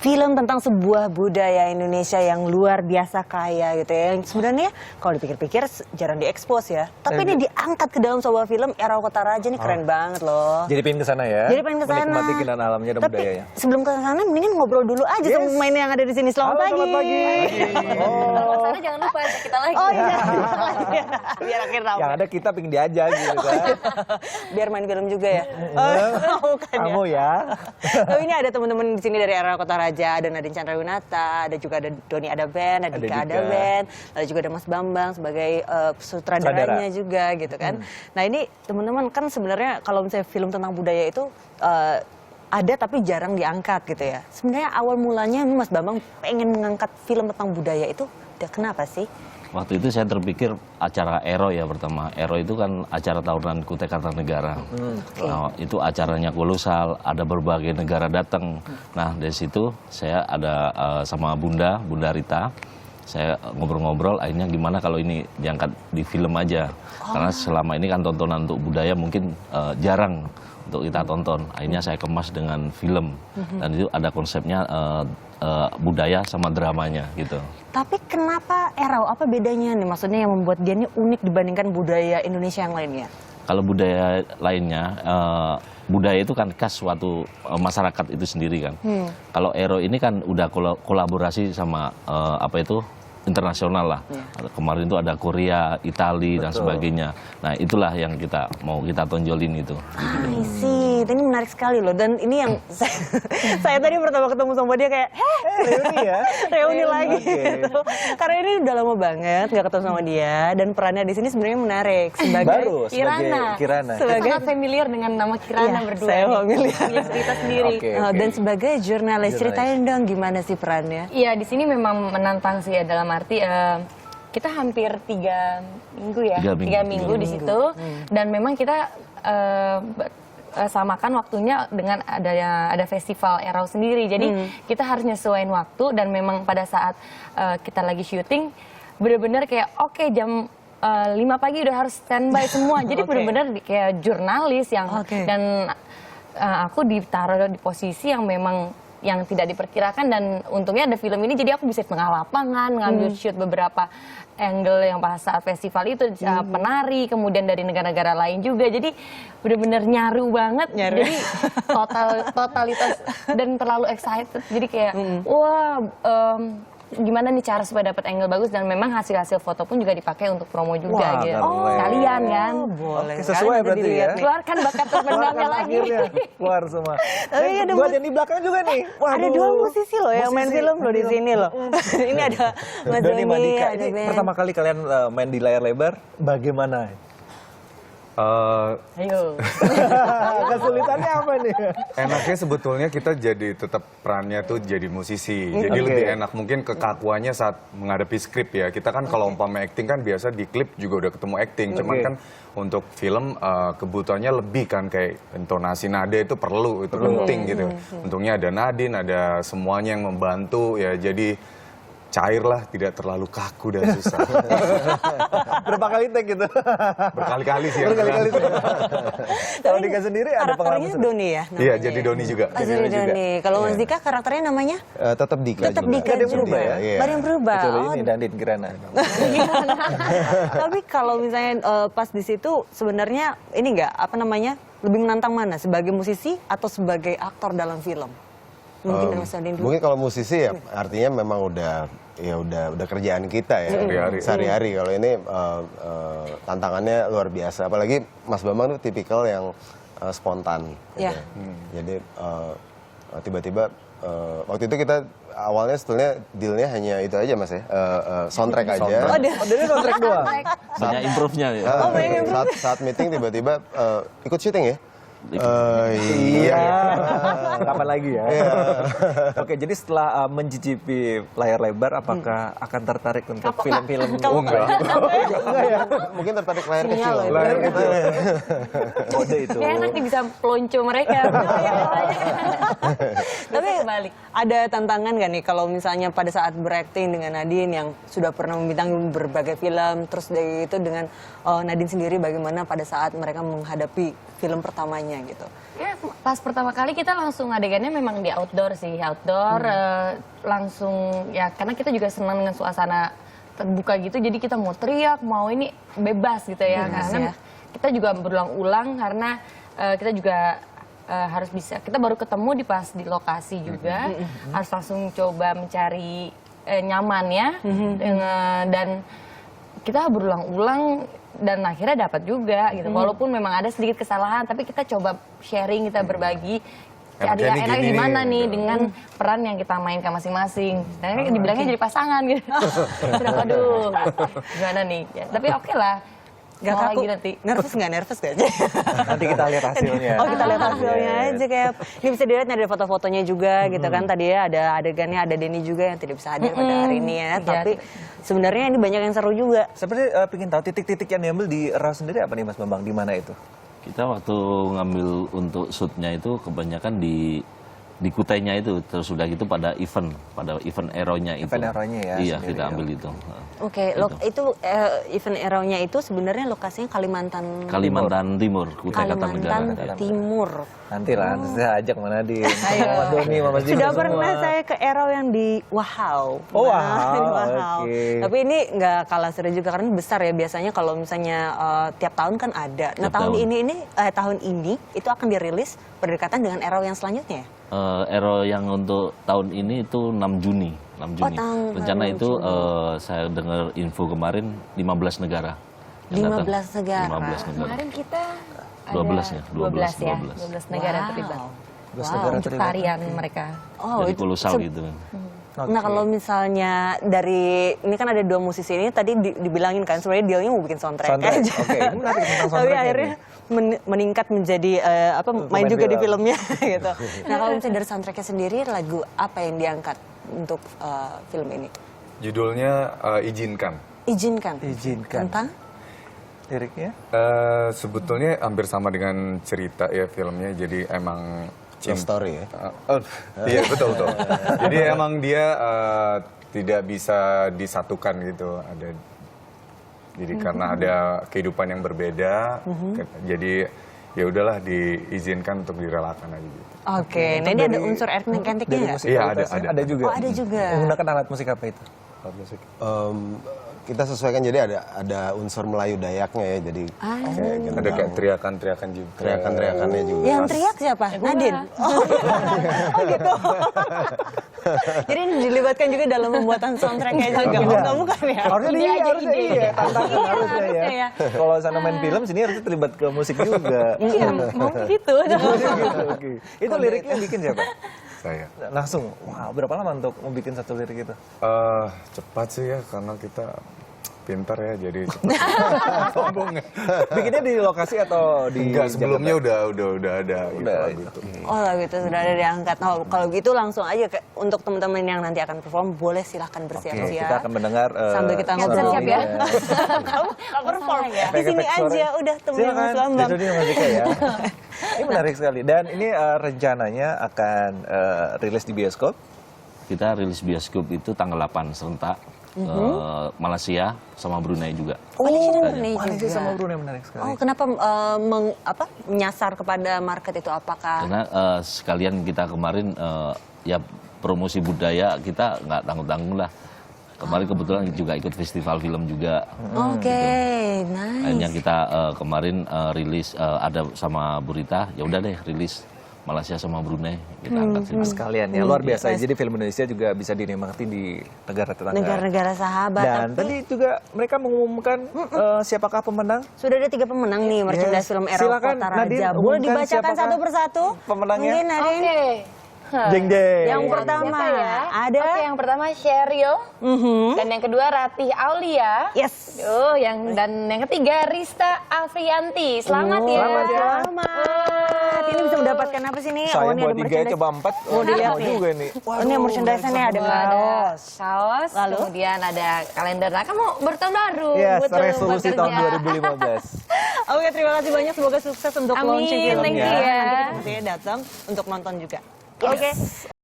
film tentang sebuah budaya Indonesia yang luar biasa kaya gitu ya. Yang sebenarnya kalau dipikir-pikir jarang diekspos ya. Tapi ini diangkat ke dalam sebuah film Era Kota Raja, ini keren banget loh. Jadi pengen ke sana ya. Jadi pengen ke sana. Menikmati keindahan alamnya dan Tapi budayanya. sebelum ke sana mendingan ngobrol dulu aja sama pemain yang ada di sini. Selamat pagi. Selamat pagi. Kalau ke sana jangan lupa ajak kita lagi. Oh iya. Biar akhir tahun. Yang ada kita pengen diajak gitu kan. Biar main film juga ya. Bukan ya. Kamu ya. Oh, ini ada teman-teman di sini dari Era Kota Raja, ada Nadine Chandrawinata, ada juga ada Doni ada band, ada Dika ada band, ada juga ada Mas Bambang sebagai sutradaranya juga gitu kan. Nah ini teman-teman kan sebenarnya kalau misalnya film tentang budaya itu ada tapi jarang diangkat gitu ya. Sebenarnya awal mulanya Mas Bambang pengen mengangkat film tentang budaya itu kenapa sih? Waktu itu saya terpikir acara Ero ya pertama. Ero itu kan acara tahunan Kutai Kartanegara. Nah, itu acaranya kolosal, ada berbagai negara datang. Nah dari situ saya ada sama Bunda Rita. Saya ngobrol-ngobrol, akhirnya gimana kalau ini diangkat di film aja. Karena selama ini kan tontonan untuk budaya mungkin jarang untuk kita tonton. Akhirnya saya kemas dengan film. Dan itu ada konsepnya budaya sama dramanya gitu. Tapi kenapa Erau? Apa bedanya nih? Maksudnya yang membuat dia ini unik dibandingkan budaya Indonesia yang lainnya? Kalau budaya lainnya, budaya itu kan khas suatu masyarakat itu sendiri kan. Kalau Ero ini kan udah kolaborasi sama internasional lah. Kemarin itu ada Korea, Italia dan sebagainya. Nah itulah yang kita mau kita tonjolin itu. I see, ini menarik sekali loh. Dan ini yang saya tadi pertama ketemu sama dia kayak, Reuni ya? Reuni lagi gitu. Karena ini udah lama banget nggak ketemu sama dia. Dan perannya di sini sebenarnya menarik. Sebagai Kirana. Sebagai sangat familiar dengan nama Kirana ya, berdua. Saya familiar. Punya cerita sendiri. Dan sebagai jurnalis, ceritain dong gimana sih perannya? Iya, di sini memang menantang sih ya, dalam arti kita hampir 3 minggu ya, 3 minggu di situ, dan memang kita samakan waktunya dengan ada festival Erau sendiri, jadi kita harus nyesuaiin waktu, dan memang pada saat kita lagi syuting benar-benar kayak oke, jam 5 pagi udah harus standby semua, jadi benar-benar kayak jurnalis yang dan aku ditaruh di posisi yang memang yang tidak diperkirakan, dan untungnya ada film ini jadi aku bisa tengah lapangan ngambil shoot beberapa angle yang pada saat festival itu, penari kemudian dari negara-negara lain juga, jadi benar-benar nyaru banget. Jadi totalitas dan terlalu excited, jadi kayak wah gimana nih cara supaya dapat angle bagus, dan memang hasil-hasil foto pun juga dipakai untuk promo juga gitu. Sekalian kan. Boleh. Sesuai berarti ya. Keluarkan bakat terpendamnya lagi. Keluar semua. Tapi ada buat yang di belakang juga nih. Ada 2 musisi loh yang main film loh di sini loh. Ini ada Mas Doni Madika. ada Ini Ben. pertama kali kalian main di layar lebar, bagaimana? Ayo. Kesulitannya apa nih? Enaknya sebetulnya kita jadi tetap perannya tuh jadi musisi. Jadi lebih enak mungkin kekakuannya saat menghadapi skrip ya. Kita kan kalau umpama acting kan biasa di klip juga udah ketemu acting. Cuman kan untuk film kebutuhannya lebih kan, kayak intonasi nada itu perlu, itu penting gitu. Untungnya ada Nadine, ada semuanya yang membantu ya. Jadi cair lah, tidak terlalu kaku dan susah. Berapa kali take gitu? Berkali-kali sih. Berkali-kali take. Kalau Dika sendiri ada pengalaman? Karakternya Doni ya? Iya, jadi Doni juga. Jadi Doni. Kalau Mas Dika karakternya namanya? Tetap Dika. Tetap juga. Dika Ada yang juga. berubah ya? Ada yang berubah. Kecuali ini Nadine Kirana. Tapi kalau misalnya pas di situ sebenarnya ini nggak apa namanya lebih menantang mana, sebagai musisi atau sebagai aktor dalam film? Mungkin Mas Nadine dulu. Mungkin kalau musisi ya artinya memang udah kerjaan kita ya sehari-hari. Kalau ini tantangannya luar biasa, apalagi Mas Bambang tuh tipikal yang spontan gitu. Jadi tiba-tiba waktu itu kita awalnya sebetulnya dealnya hanya itu aja Mas ya, soundtrack aja. Dia soundtrack doang. Banyak improve-nya ya. Saat meeting tiba-tiba ikut syuting ya. Iya. Kapan lagi ya? Oke, jadi setelah mencicipi layar lebar, apakah akan tertarik untuk film-film? Enggak. Enggak ya? Mungkin tertarik layar kecil. Layar kecil. Kode itu. Kayak enak nih bisa pelonco mereka. Tapi ada tantangan gak nih kalau misalnya pada saat berakting dengan Nadine yang sudah pernah membintangi berbagai film, terus dari itu dengan Nadine sendiri bagaimana pada saat mereka menghadapi film pertamanya syutingnya gitu? Ya, pas pertama kali kita langsung adegannya memang di outdoor sih, langsung ya karena kita juga senang dengan suasana terbuka gitu, jadi kita mau teriak, mau ini bebas gitu ya, karena kita juga berulang-ulang karena kita juga harus bisa, kita baru ketemu di lokasi juga, harus langsung coba mencari nyaman ya, dan kita berulang-ulang dan akhirnya dapat juga gitu. Walaupun memang ada sedikit kesalahan, tapi kita coba sharing, kita berbagi. Enaknya gimana nih dengan peran yang kita mainkan masing-masing. Dan dibilangnya jadi pasangan gitu. Aduh, gimana nih? Ya, tapi oke lah. Gak Mau kaku, lagi nanti. nervous gak? Nanti kita lihat hasilnya. Oh, kita lihat hasilnya aja kayak. Ini bisa dilihat ada foto-fotonya juga gitu kan. Tadi ya ada adegannya, ada Denny juga yang tidak bisa hadir pada hari ini ya. Tapi sebenarnya ini banyak yang seru juga. Seperti pengen tahu titik-titik yang diambil di Erau sendiri apa nih Mas Bambang, di mana itu? Kita waktu ngambil untuk shootnya itu kebanyakan di Kutainya itu, terus sudah gitu pada event Aero-nya itu. Event Aero-nya ya. Iya, sendiri, kita ambil itu. Oke, itu event Aero-nya itu sebenarnya lokasinya Kalimantan Timur, Kutai Kartanegara. Kalimantan Timur. Nanti lah, saya ajak Mas Nadine. Mas Doni, Mas Dino Sudah semua. pernah saya ke Aero yang di Wahau. Oh, Nah, di Wahau, Wahau. oke. Tapi ini nggak kalah seru juga karena besar ya. Biasanya kalau misalnya tiap tahun kan ada. Nah, Tiap tahun tahun. ini itu akan dirilis berdekatan dengan Aero yang selanjutnya. Aero yang untuk tahun ini itu 6 Juni. 6 Juni. Rencana itu saya dengar info kemarin 15 negara. yang 15 datang. negara. 15 negara. Kemarin kita 12 ya, 12 ya, 12. 12 negara Wow. terlibat. 12 negara Untuk terlibat. tarian mereka. Oh, Jadi itu kolosal gitu. Nah, kalau misalnya dari ini kan ada 2 musisi ini tadi dibilangin kan sebenarnya dealnya mau bikin soundtrack Soundtrack, aja. oke. Ini menarik tentang Tapi soundtracknya akhirnya meningkat menjadi main juga di filmnya gitu. Nah, kalau misalnya dari soundtracknya sendiri lagu apa yang diangkat untuk film ini? Judulnya Izinkan. Izinkan. Izinkan. Tentang? Liriknya? Sebetulnya hampir sama dengan cerita ya filmnya, jadi emang Love story ya. Iya betul. Jadi emang dia tidak bisa disatukan gitu. Jadi karena ada kehidupan yang berbeda, jadi ya udahlah diizinkan untuk direlakan aja gitu. Oke, nah ini ada unsur etnik-etniknya Dari nggak? musikalitasnya Iya, ada juga. Oh, ada juga. Menggunakan alat musik apa itu? Kita sesuaikan, jadi ada unsur Melayu Dayaknya ya, jadi kayak gitu. Ada kayak teriakan-teriakan juga. Teriakan-teriakannya juga. Yang teriak siapa? Nadine. Oh gitu. Jadi ini dilibatkan juga dalam pembuatan soundtracknya juga. Oh, enggak bukan ya? Harusnya Ide dia, aja, harusnya ide. iya. Tantangan Iya, harusnya harusnya ya. ya. Kalau sana main film, sini harusnya terlibat ke musik juga. Iya, mau gitu. Oke. Itu liriknya bikin siapa? Saya. Langsung, wow, berapa lama untuk membuat satu lirik itu? Cepat sih ya, karena kita pintar ya, jadi cepat. Sombong ya. Bikinnya di lokasi atau di Enggak, sebelumnya Jakarta? udah ada gitu lagu itu. Oh lagu itu sudah ada diangkat. Nah, kalau gitu langsung aja untuk teman-teman yang nanti akan perform, boleh silahkan Oke, bersiap-siap. kita akan mendengar Sambil kita ngobrol. Siap-siap ya. Kamu perform ya. di sini Efek-efek suara. aja, udah temenin Mas Silakan, Bambang. Jadi Mas Dika ya. Ini menarik sekali. Dan ini rencananya akan rilis di bioskop. Kita rilis bioskop itu tanggal 8 serentak. Malaysia sama Brunei juga. Oh, Malaysia dan Brunei Malaysia juga. sama Brunei menarik sekali. Oh, kenapa menyasar kepada market itu? Apakah? Karena sekalian kita kemarin ya promosi budaya kita nggak tanggung-tanggung lah. Kemarin kebetulan juga ikut festival film juga. Oke, nice. Akhirnya kita kemarin rilis ada sama Burita, ya udah deh rilis Malaysia sama Brunei kita angkat sini. Sekalian ya, luar biasa. Jadi film Indonesia juga bisa dinikmati di negara tetangga. Negara-negara sahabat. Dan tapi tadi juga mereka mengumumkan siapakah pemenang. sudah ada 3 pemenang nih merchandise Yes. film Era Silakan, Kota Nadine, Raja. Boleh umumkan dibacakan siapakah satu persatu? pemenangnya? Mungkin Nadine. Oke. Jeng jeng. Yang pertama Siapa ya? ada. Oke, yang pertama Sheryl. Dan yang kedua Ratih Aulia. Yes. Dan yang ketiga Rista Afrianti. Selamat ya. Selamat. Ini bisa mendapatkan apa sih nih? Saya ini buat ada 3 merchandise. coba 4. Mau dilihat mau nih. juga nih. Oh, ini merchandise-nya ada kaos. Kaos, Lalu? kemudian ada kalender. Nah, kamu bertahun baru. Yes, betul, resolusi bekerja. tahun 2015. Oke, terima kasih banyak. Semoga sukses untuk Amin, launching filmnya. thank you ya. Nanti kita datang untuk nonton juga. Oke.